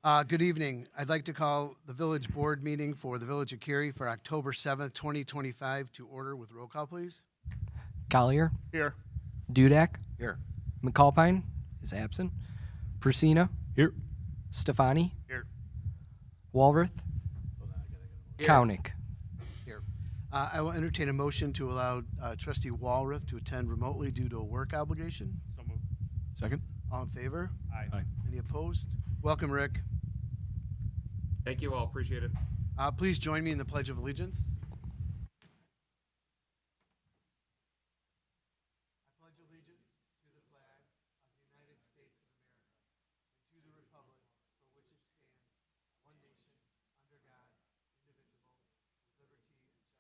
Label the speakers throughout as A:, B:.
A: Good evening. I'd like to call the village board meeting for the Village of Cary for October 7th, 2025 to order with roll call, please.
B: Collier,
C: Here.
B: Dudek,
A: Here.
B: McAlpine is absent. Persina,
C: Here.
B: Stefani,
C: Here.
B: Walrath, Kownick.
A: Here. I will entertain a motion to allow trustee Walrath to attend remotely due to a work obligation.
C: So moved. Second.
A: All in favor?
C: Aye.
A: Any opposed? Welcome, Rick.
D: Thank you all. Appreciate it.
A: Please join me in the Pledge of Allegiance. I pledge allegiance to the flag of the United States of America and to the republic for which it stands, one nation, under God, indivisible, with liberty and justice for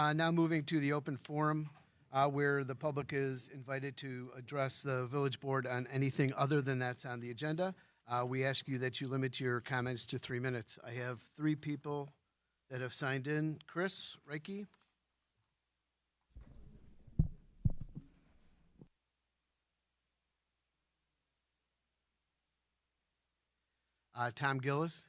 A: all. Now moving to the open forum. Where the public is invited to address the village board on anything other than that's on the agenda. We ask you that you limit your comments to 3 minutes. I have 3 people that have signed in. Chris Reiki. Tom Gillis.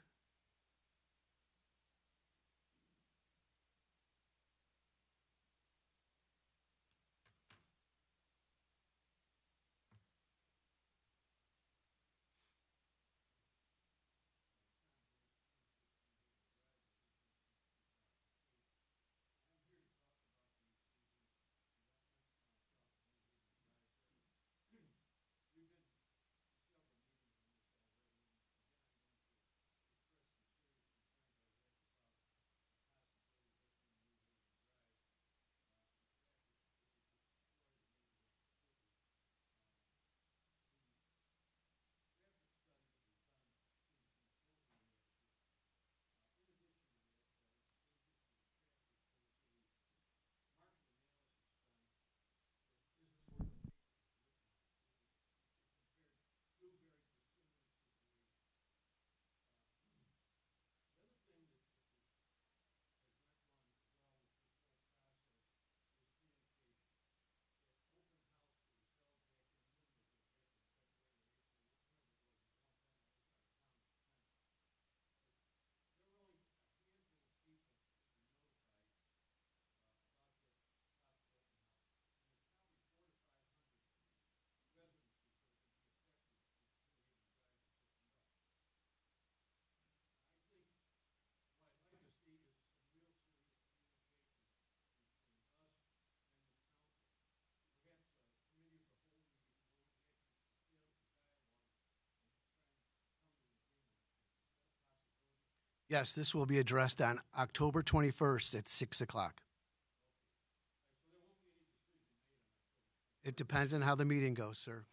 A: Yes, this will be addressed on October 21st at 6 o'clock. It depends on how the meeting goes, sir.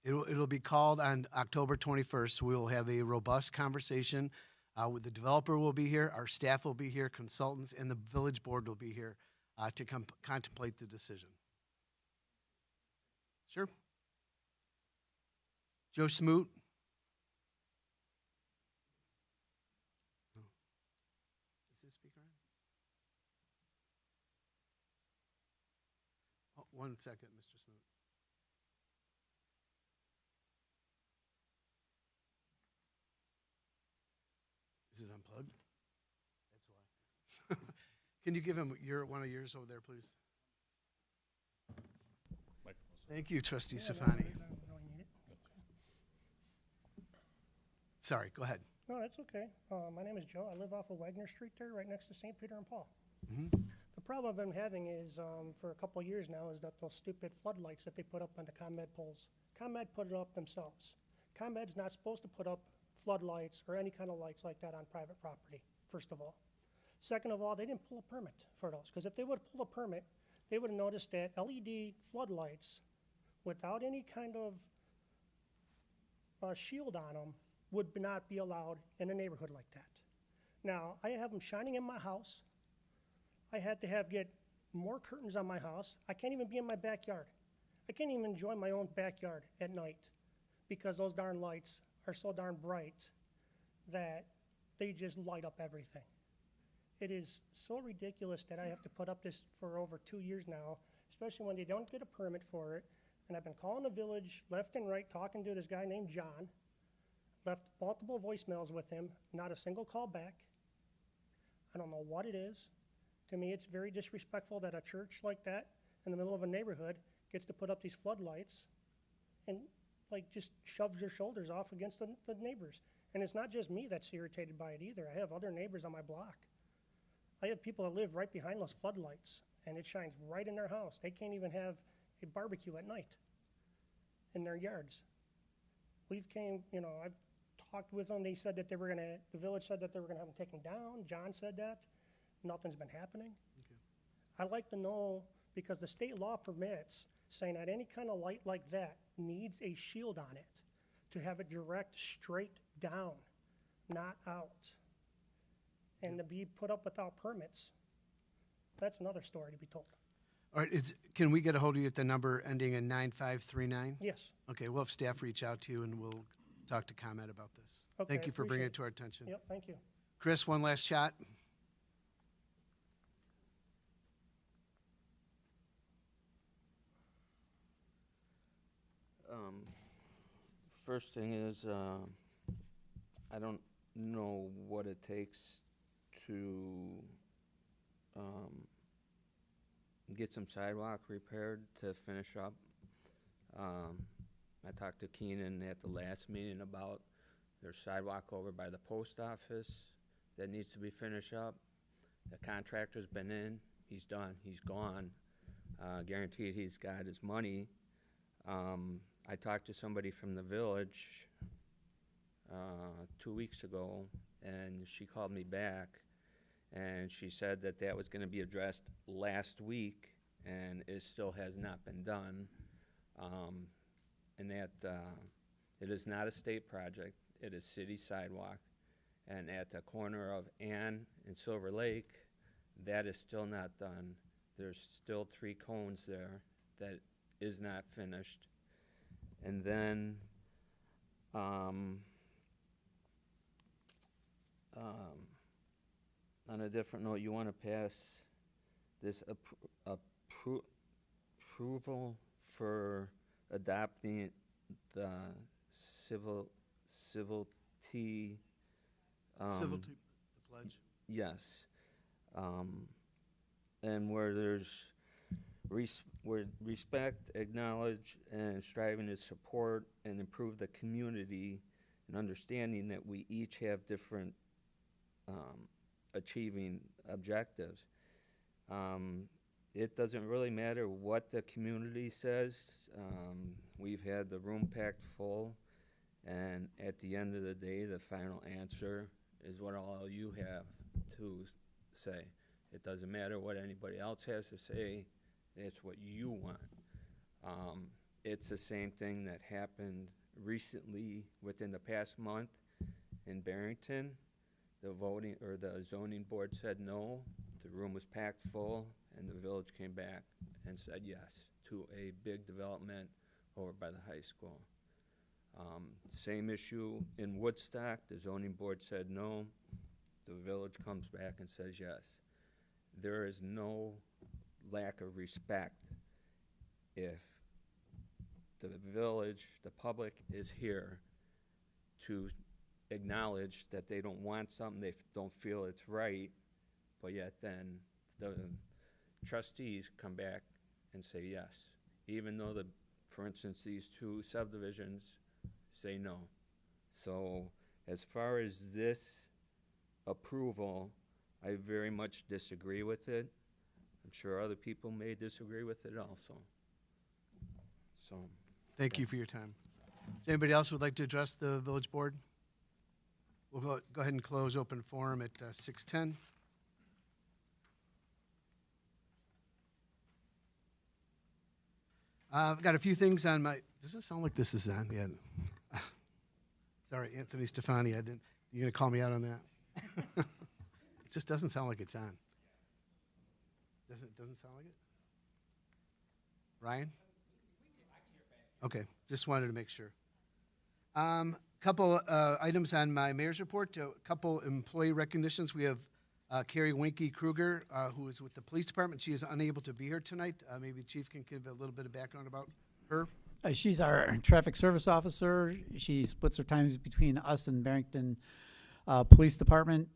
A: It'll be called on October 21st. We will have a robust conversation. The developer will be here, our staff will be here, consultants, and the village board will be here to contemplate the decision. Sure. Joe Smoot. Is his speaker on? Oh, 1 second, Mr. Smoot. Is it unplugged? That's why. Can you give him one of yours over there, please? Thank you, Trustee Stefani. Sorry, go ahead.
E: No, that's okay. My name is Joe. I live off of Wagner Street there, right next to St. Peter and Paul.
A: Mm-hmm.
E: The problem I've been having is, for a couple of years now, is that those stupid floodlights that they put up on the ComEd poles. ComEd put it up themselves. ComEd's not supposed to put up floodlights or any kind of lights like that on private property, first of all. Second of all, they didn't pull a permit for those, because if they would have pulled a permit, they would have noticed that LED floodlights without any kind of shield on them would not be allowed in a neighborhood like that. Now, I have them shining in my house. I had to get more curtains on my house. I can't even be in my backyard. I can't even enjoy my own backyard at night because those darn lights are so darn bright that they just light up everything. It is so ridiculous that I have to put up this for over 2 years now, especially when they don't get a permit for it. And I've been calling the village left and right, talking to this guy named John. Left multiple voicemails with him, not a single call back. I don't know what it is. To me, it's very disrespectful that a church like that in the middle of a neighborhood gets to put up these floodlights and like just shoves their shoulders off against the neighbors. And it's not just me that's irritated by it either. I have other neighbors on my block. I have people that live right behind those floodlights, and it shines right in their house. They can't even have a barbecue at night in their yards. I've talked with them. They said that the village said that they were gonna have them taken down. John said that. Nothing's been happening. I'd like to know, because the state law permits saying that any kind of light like that needs a shield on it to have it direct straight down, not out. And to be put up without permits, that's another story to be told.
A: All right, can we get a hold of you at the number ending in 9539?
E: Yes.
A: Okay, we'll have staff reach out to you and we'll talk to ComEd about this.
E: Okay,
A: Thank you for bringing
E: appreciate
A: it to our attention.
E: Yep, thank you.
A: Chris, one last shot.
C: First thing is, I don't know what it takes to get some sidewalk repaired to finish up. I talked to Keenan at the last meeting about their sidewalk over by the post office that needs to be finished up. The contractor's been in, he's done, he's gone. Guaranteed he's got his money. I talked to somebody from the village 2 weeks ago, and she called me back, and she said that that was going to be addressed last week, and it still has not been done, and that it is not a state project, it is city sidewalk, and at the corner of Ann and Silver Lake, that is still not done. There's still 3 cones there that is not finished. And then on a different note, you want to pass this approval for adopting the civility.
A: Civility, the pledge.
C: Yes. And where there's where respect, acknowledge, and striving to support and improve the community, and understanding that we each have different achieving objectives. It doesn't really matter what the community says. We've had the room packed full, and at the end of the day, the final answer is what all you have to say. It doesn't matter what anybody else has to say. It's what you want. It's the same thing that happened recently within the past month in Barrington. The voting or the zoning board said no. The room was packed full, and the village came back and said yes to a big development over by the high school. Same issue in Woodstock. The zoning board said no. The village comes back and says yes. There is no lack of respect if the village, the public is here to acknowledge that they don't want something, they don't feel it's right, but yet then the trustees come back and say yes, even though for instance, these 2 subdivisions say no. So as far as this approval, I very much disagree with it. I'm sure other people may disagree with it also. So.
A: Thank you for your time. Does anybody else would like to address the village board? We'll go ahead and close open forum at 6:10. I've got a few things on my, does it sound like this is on? Yeah. Sorry, Anthony Stefani, you're going to call me out on that? It just doesn't sound like it's on. Doesn't sound like it? Ryan? Okay, just wanted to make sure. Couple items on my mayor's report, a couple employee recognitions. We have Carrie Winky Kruger, who is with the police department. She is unable to be here tonight. Maybe the chief can give a little bit of background about Her?
F: She's our traffic service officer. She splits her times between us and Barrington Police Department.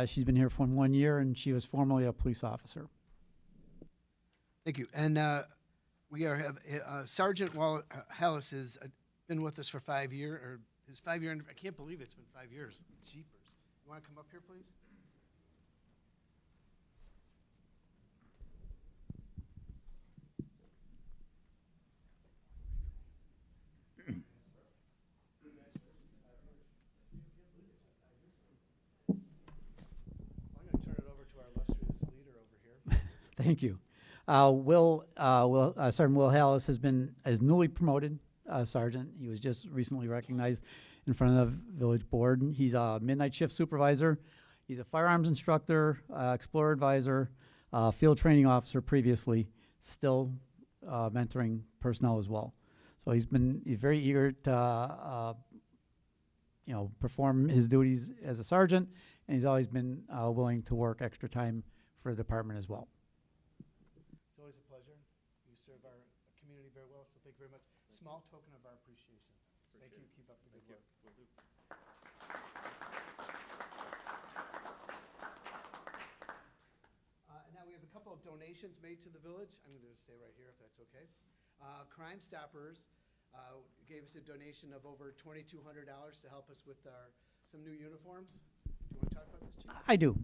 F: She's been here for 1 year, and she was formerly a police officer.
A: Thank you. And we have Sergeant Hallis has been with us for 5 years, or his 5 year. I can't believe it's been 5 years. Jeepers. You want to come up here, please? I'm going to turn it over to our illustrious leader over here.
F: Thank you. Sergeant Will Hallis is newly promoted sergeant. He was just recently recognized in front of the village board. He's a midnight shift supervisor. He's a firearms instructor, explorer advisor, field training officer previously, still mentoring personnel as well. So he's very eager to perform his duties as a sergeant, and he's always been willing to work extra time for the department as well.
A: It's always a pleasure. You serve our community very well, so thank you very much. Small token of our appreciation. Thank you. Keep up the good work. And now we have a couple of donations made to the village. I'm going to stay right here if that's okay. Crime Stoppers gave us a donation of over $2,200 to help us with some new uniforms. Do you want to talk about this, Chief?
F: I do.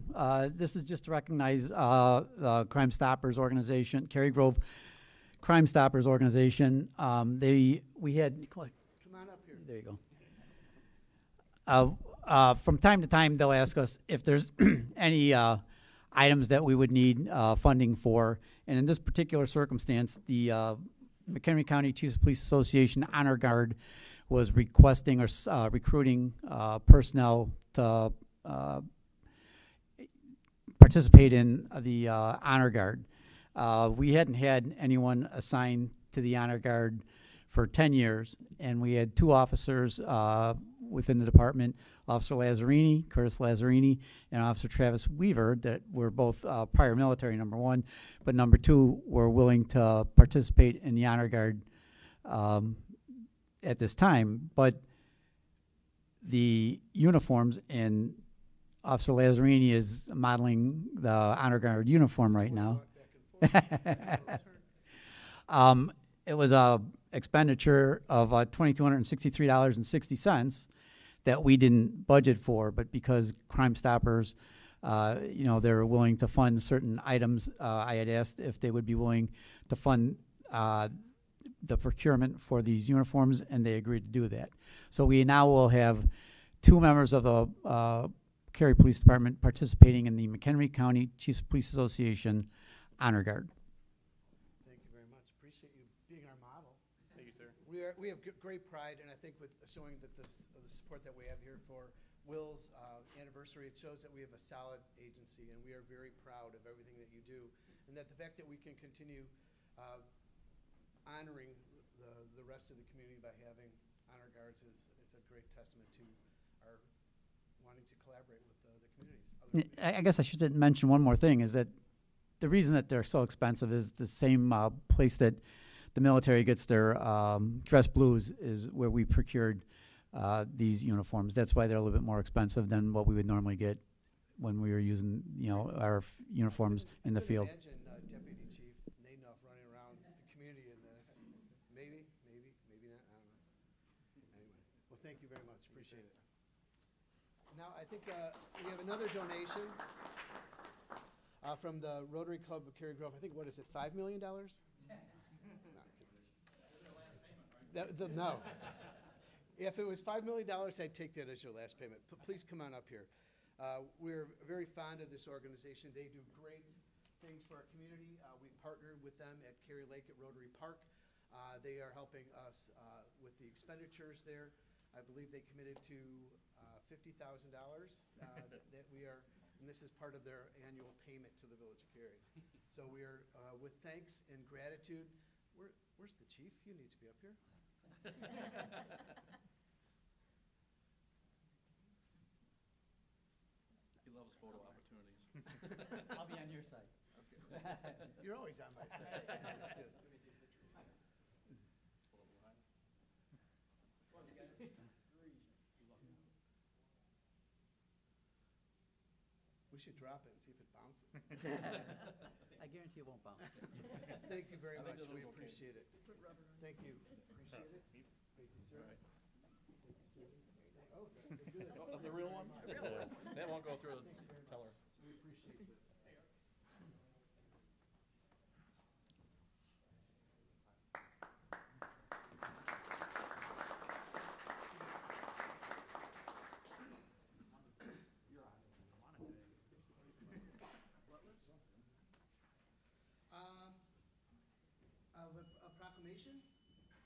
F: This is just to recognize the Crime Stoppers organization, Cary Grove Crime Stoppers organization. We had.
A: Come on up here.
F: There you go. From time to time, they'll ask us if there's any items that we would need funding for. And in this particular circumstance, the McHenry County Chiefs of Police Association Honor Guard was requesting or recruiting personnel to participate in the Honor Guard. We hadn't had anyone assigned to the Honor Guard for 10 years, and we had two officers within the department, Officer Lazzarini, Curtis Lazzarini, and Officer Travis Weaver, that were both prior military, number one, but number two, were willing to participate in the Honor Guard at this time. But the uniforms, and Officer Lazzarini is modeling the Honor Guard uniform right now. It was a expenditure of $2,263.60 that we didn't budget for, but because Crime Stoppers, they're willing to fund certain items, I had asked if they would be willing to fund the procurement for these uniforms, and they agreed to do that. So we now will have two members of the Cary Police Department participating in the McHenry County Chiefs of Police Association Honor Guard.
A: Thank you very much. Appreciate you being our model.
D: Thank you, sir.
A: We have great pride, and I think with showing that the support that we have here for Will's anniversary, it shows that we have a solid agency, and we are very proud of everything that you do, and that the fact that we can continue honoring the rest of the community by having honor guards it's a great testament to our wanting to collaborate with the communities.
F: I guess I should mention one more thing, is that the reason that they're so expensive is the same place that the military gets their dress blues is where we procured these uniforms. That's why they're a little bit more expensive than what we would normally get when we were using, our uniforms in the field.
A: Imagine Deputy Chief Nadenoff running around the community in this. Maybe not. I don't know. Anyway, well, thank you very much. Appreciate it. Now, I think we have another donation from the Rotary Club of Cary Grove. I think, what is it, $5 million? No. No. If it was $5 million, I'd take that as your last payment. Please come on up here. We're very fond of this organization. They do great things for our community. We partnered with them at Cary Lake at Rotary Park. They are helping us with the expenditures there. I believe they committed to $50,000 that we are, and this is part of their annual payment to the Village of Cary. So we are, with thanks and gratitude, where's the chief? You need to be up here.
G: He loves photo opportunities.
F: I'll be on your side.
A: You're always on my side. That's good. We should drop it and see if it bounces.
F: I guarantee it won't bounce.
A: Thank you very much. We appreciate it. Thank you. Appreciate it. Thank you, sir. Thank you, Cindy. Oh, good.
G: Oh, the real one? That won't go through the teller.
A: We appreciate this. A proclamation?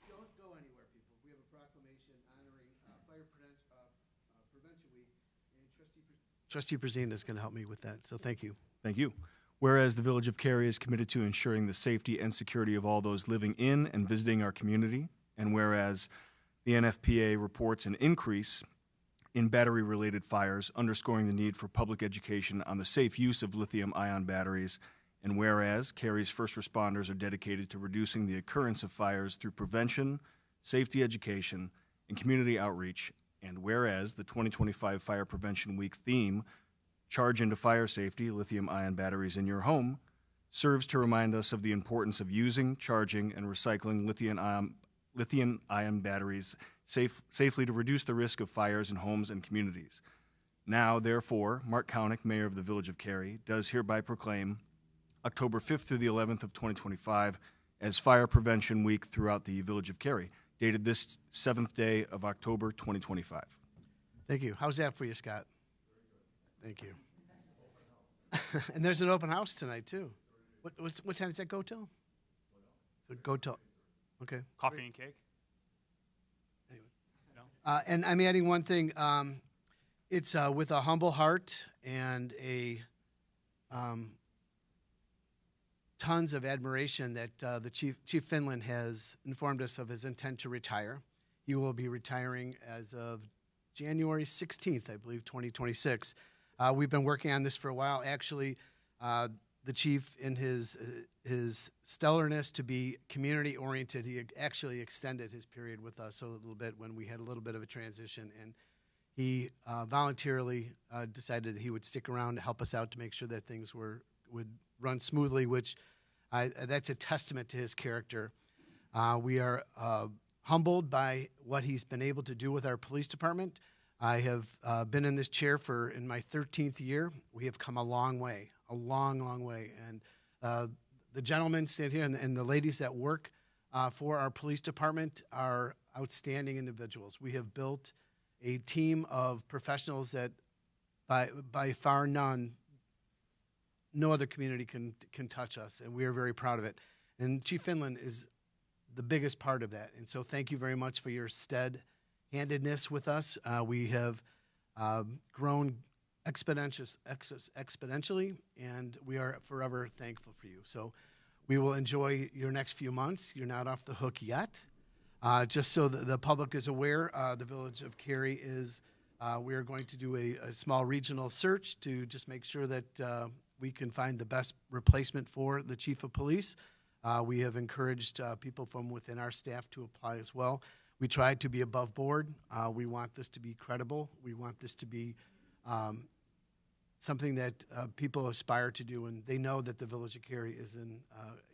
A: Don't go anywhere, people. We have a proclamation honoring Prevention Week, and Trustee Brzezina is going to help me with that, so thank you.
H: Thank you. Whereas the Village of Cary is committed to ensuring the safety and security of all those living in and visiting our community, and whereas the NFPA reports an increase in battery-related fires, underscoring the need for public education on the safe use of lithium-ion batteries, and whereas Cary's first responders are dedicated to reducing the occurrence of fires through prevention, safety education, and community outreach, and whereas the 2025 Fire Prevention Week theme, Charge into Fire Safety, Lithium-Ion Batteries in Your Home, serves to remind us of the importance of using, charging, and recycling lithium-ion batteries safely to reduce the risk of fires in homes and communities. Now, therefore, Mark Kaunick, Mayor of the Village of Cary, does hereby proclaim October 5th through the 11th of 2025 as Fire Prevention Week throughout the Village of Cary, dated this 7th day of October 2025.
A: Thank you. How's that for you, Scott? Thank you. And there's an open house tonight, too. What time does that go till? So go till, okay.
G: Coffee and cake?
A: And I'm adding one thing. It's with a humble heart and a tons of admiration that the Chief Finland has informed us of his intent to retire. He will be retiring as of January 16th, I believe, 2026. We've been working on this for a while. Actually, the chief, in his stellarness to be community-oriented, he actually extended his period with us a little bit when we had a little bit of a transition, and he voluntarily decided that he would stick around to help us out to make sure that things would run smoothly, which that's a testament to his character. We are humbled by what he's been able to do with our police department. I have been in this chair in my 13th year. We have come a long way, a long, long way. And the gentlemen stand here and the ladies that work for our police department are outstanding individuals. We have built a team of professionals that by far no other community can touch us, and we are very proud of it. And Chief Finland is the biggest part of that. And so thank you very much for your stead-handedness with us. We have grown exponentially, and we are forever thankful for you. So we will enjoy your next few months. You're not off the hook yet. Just so the public is aware, the Village of Cary we are going to do a small regional search to just make sure that we can find the best replacement for the chief of police. We have encouraged people from within our staff to apply as well. We tried to be above board. We want this to be credible. We want this to be something that people aspire to do, and they know that the Village of Cary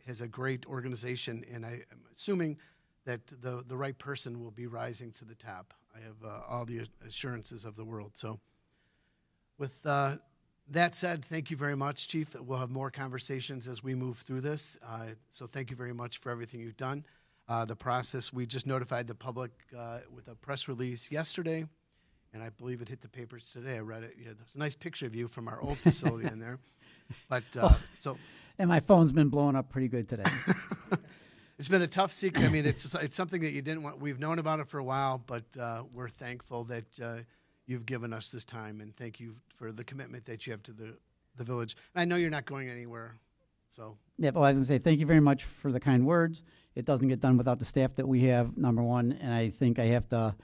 A: has a great organization, and I am assuming that the right person will be rising to the top. I have all the assurances of the world. So with that said, thank you very much, Chief. We'll have more conversations as we move through this. So thank you very much for everything you've done. The process, we just notified the public with a press release yesterday, and I believe it hit the papers today. I read it. Yeah, there's a nice picture of you from our old facility in there. But so.
F: And my phone's been blowing up pretty good today.
A: It's been a tough secret. I mean, it's something that you didn't want. We've known about it for a while, but we're thankful that you've given us this time, and thank you for the commitment that you have to the village. And I know you're not going anywhere, so.
F: Yeah, well, I was going to say thank you very much for the kind words. It doesn't get done without the staff that we have, number one, and I think I have to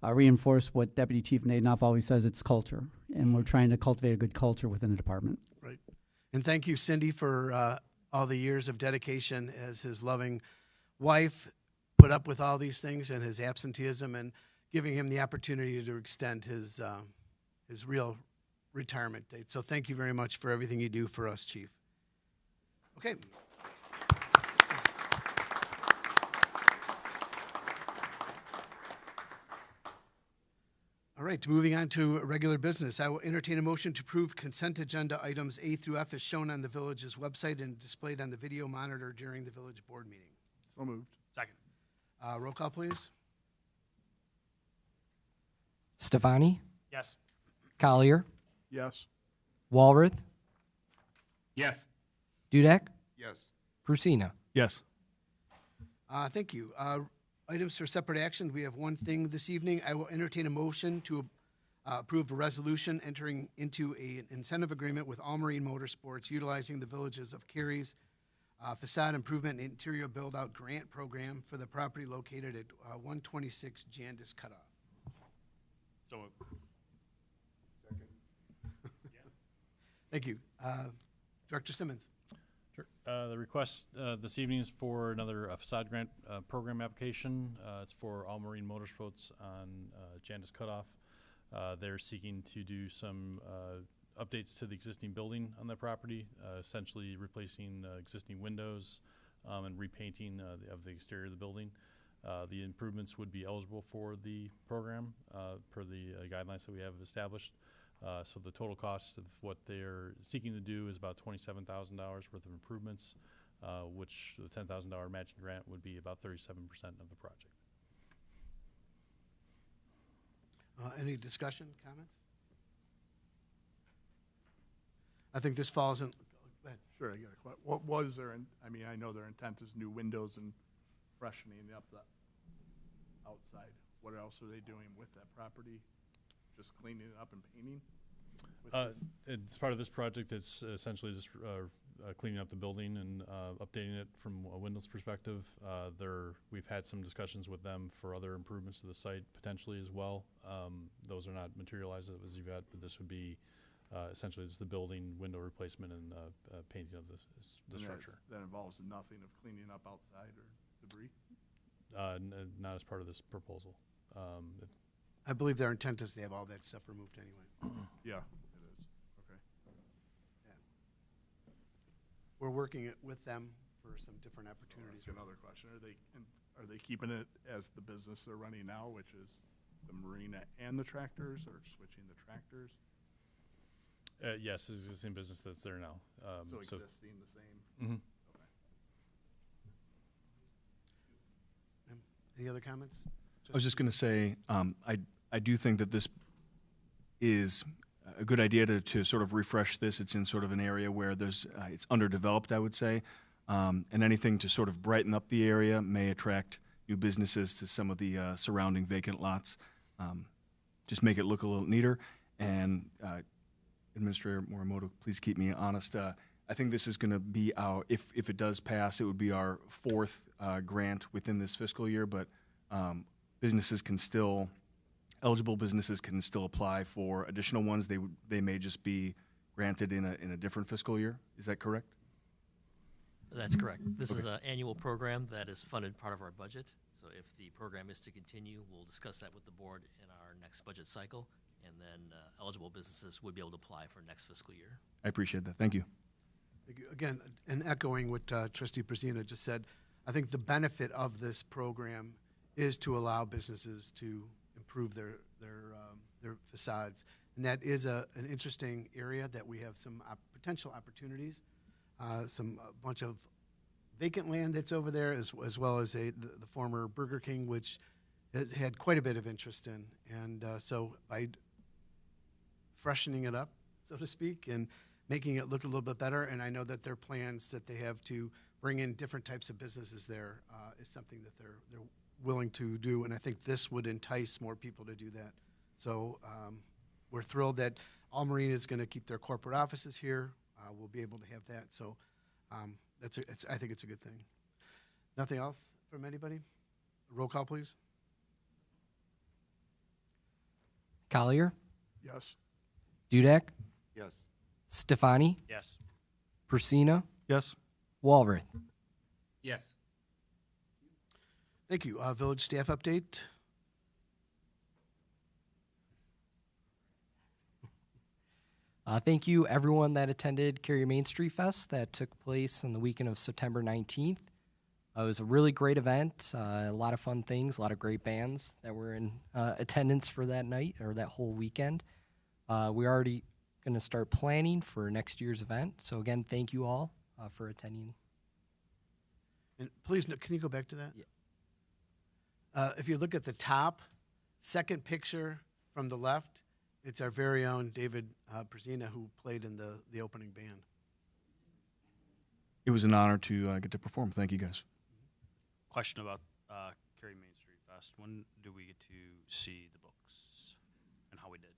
F: reinforce what Deputy Chief Nadenoff always says, it's culture, and we're trying to cultivate a good culture within the department.
A: Right. And thank you, Cindy, for all the years of dedication as his loving wife, put up with all these things and his absenteeism, and giving him the opportunity to extend his real retirement date. So thank you very much for everything you do for us, Chief. Okay. All right, moving on to regular business. I will entertain a motion to approve consent agenda items A through F as shown on the village's website and displayed on the video monitor during the village board meeting.
H: So moved.
G: Second.
A: Roll call, please.
B: Stefani,
G: Yes.
B: Collier,
H: Yes.
B: Walworth,
D: Yes.
B: Dudek,
H: Yes.
B: Prusina.
H: Yes.
A: Thank you. Items for separate action. We have one thing this evening. I will entertain a motion to approve a resolution entering into an incentive agreement with All Marine Motorsports utilizing the villages of Cary's facade improvement and interior build-out grant program for the property located at 126 Jandis Cutoff.
G: So moved.
A: Thank you. Director Simmons.
I: Sure. The request this evening is for another facade grant program application. It's for All Marine Motorsports on Jandis Cutoff. They're seeking to do some updates to the existing building on the property, essentially replacing existing windows and repainting of the exterior of the building. The improvements would be eligible for the program per the guidelines that we have established. So the total cost of what they're seeking to do is about $27,000 worth of improvements, which the $10,000 matching grant would be about 37% of the project.
A: Any discussion, comments? I think this falls in. Go ahead.
J: Sure, I got a question. What was their, I mean, I know their intent is new windows and freshening up the outside. What else are they doing with that property? Just cleaning it up and painting?
I: It's part of this project. It's essentially just cleaning up the building and updating it from a windows perspective. We've had some discussions with them for other improvements to the site potentially as well. Those are not materialized as you've got, but this would be essentially just the building, window replacement, and painting of the structure.
J: That involves nothing of cleaning up outside or debris?
I: Not as part of this proposal.
A: I believe their intent is to have all that stuff removed anyway.
J: Yeah, it is. Okay.
A: We're working with them for some different opportunities.
J: That's another question. Are they keeping it as the business they're running now, which is the marina and the tractors, or switching the tractors?
I: Yes, it's the same business that's there now.
J: So existing the same?
I: Mhm.
J: Okay.
A: Any other comments?
H: I was just going to say, I do think that this is a good idea to sort of refresh this. It's in sort of an area where there's it's underdeveloped, I would say, and anything to sort of brighten up the area may attract new businesses to some of the surrounding vacant lots. Just make it look a little neater. And Administrator Morimoto, please keep me honest. I think this is going to be if it does pass, it would be our fourth grant within this fiscal year, but eligible businesses can still apply for additional ones. They may just be granted in a different fiscal year. Is that correct?
K: That's correct. This is an annual program that is funded part of our budget. So if the program is to continue, we'll discuss that with the board in our next budget cycle, and then eligible businesses would be able to apply for next fiscal year.
H: I appreciate that. Thank you.
A: Thank you. Again, and echoing what Trustee Prusina just said, I think the benefit of this program is to allow businesses to improve their facades, and that is an interesting area that we have some potential opportunities. A bunch of vacant land that's over there, as well as the former Burger King, which has had quite a bit of interest in, and so by freshening it up, so to speak, and making it look a little bit better, and I know that their plans that they have to bring in different types of businesses there is something that they're willing to do, and I think this would entice more people to do that. So we're thrilled that All Marine is going to keep their corporate offices here. We'll be able to have that. So I think it's a good thing. Nothing else from anybody? Roll call, please.
B: Collier,
J: Yes.
B: Dudek,
J: Yes.
B: Stefani,
G: Yes.
B: Prusina,
H: Yes.
B: Walworth.
D: Yes.
A: Thank you. Village staff update.
B: Thank you, everyone that attended Cary Main Street Fest that took place on the weekend of September 19th. It was a really great event, a lot of fun things, a lot of great bands that were in attendance for that night or that whole weekend. We're already going to start planning for next year's event. So again, thank you all for attending.
A: And please, can you go back to that? Yeah. If you look at the top, second picture from the left, it's our very own David Brzezina, who played in the opening band.
H: It was an honor to get to perform. Thank you, guys.
L: Question about Cary Main Street Fest. When do we get to see the books and how we did?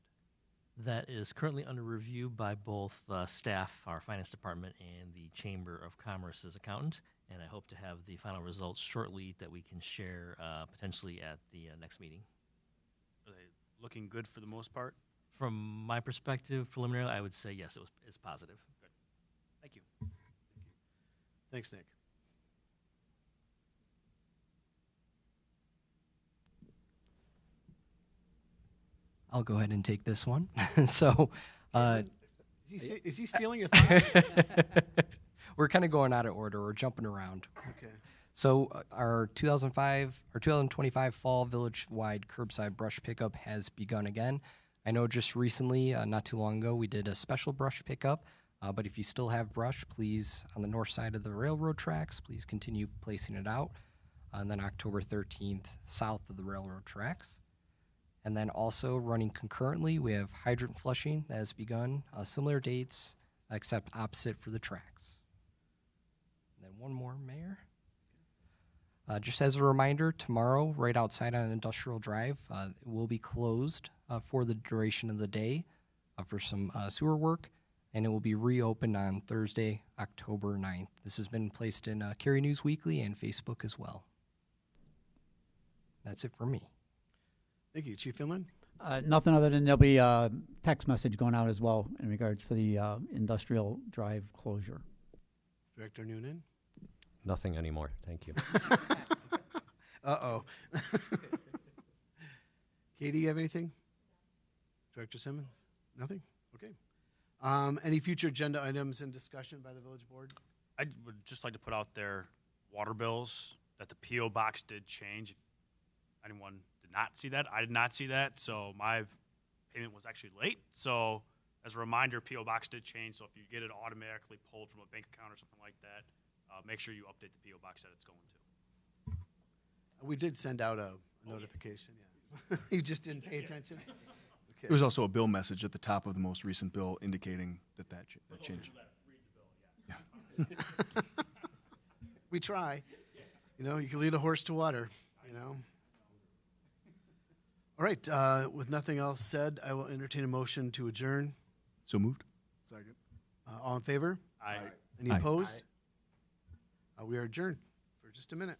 K: That is currently under review by both staff, our finance department, and the Chamber of Commerce's accountant. And I hope to have the final results shortly that we can share potentially at the next meeting.
L: Are they looking good for the most part?
K: From my perspective, preliminarily, I would say yes, it's positive.
L: Good. Thank you.
A: Thanks, Nick.
B: I'll go ahead and take this one. So,
A: Is he stealing your thought?
B: we're kind of going out of order. We're jumping around.
A: Okay.
B: So our 2025 fall village-wide curbside brush pickup has begun again. I know just recently, not too long ago, we did a special brush pickup. But if you still have brush, please, on the north side of the railroad tracks, please continue placing it out. And then October 13th, south of the railroad tracks. And then also running concurrently, we have hydrant flushing that has begun. Similar dates, except opposite for the tracks. And then one more, Mayor. Just as a reminder, tomorrow, right outside on Industrial Drive, it will be closed for the duration of the day for some sewer work, and it will be reopened on Thursday, October 9th. This has been placed in Cary News Weekly and Facebook as well. That's it for me.
A: Thank you. Chief Finland?
F: Nothing other than there'll be a text message going out as well in regards to the Industrial Drive closure.
A: Director Noonan?
G: Nothing anymore. Thank you.
A: Uh-oh. Katie, you have anything? Director Simmons? Nothing? Okay. Any future agenda items in discussion by the village board?
L: I would just like to put out there water bills, that the P.O. box did change. If anyone did not see that, I did not see that, so my payment was actually late. So as a reminder, P.O. box did change, so if you get it automatically pulled from a bank account or something like that, make sure you update the P.O. box that it's going to.
A: We did send out a notification, yeah. You just didn't pay attention? Okay.
H: There was also a bill message at the top of the most recent bill indicating that changed.
A: We try. You know, you can lead a horse to water, you know. All right, with nothing else said, I will entertain a motion to adjourn.
H: So moved.
J: Second.
A: All in favor?
L: Aye.
A: Any
H: Aye.
A: opposed? We are adjourned for just a minute.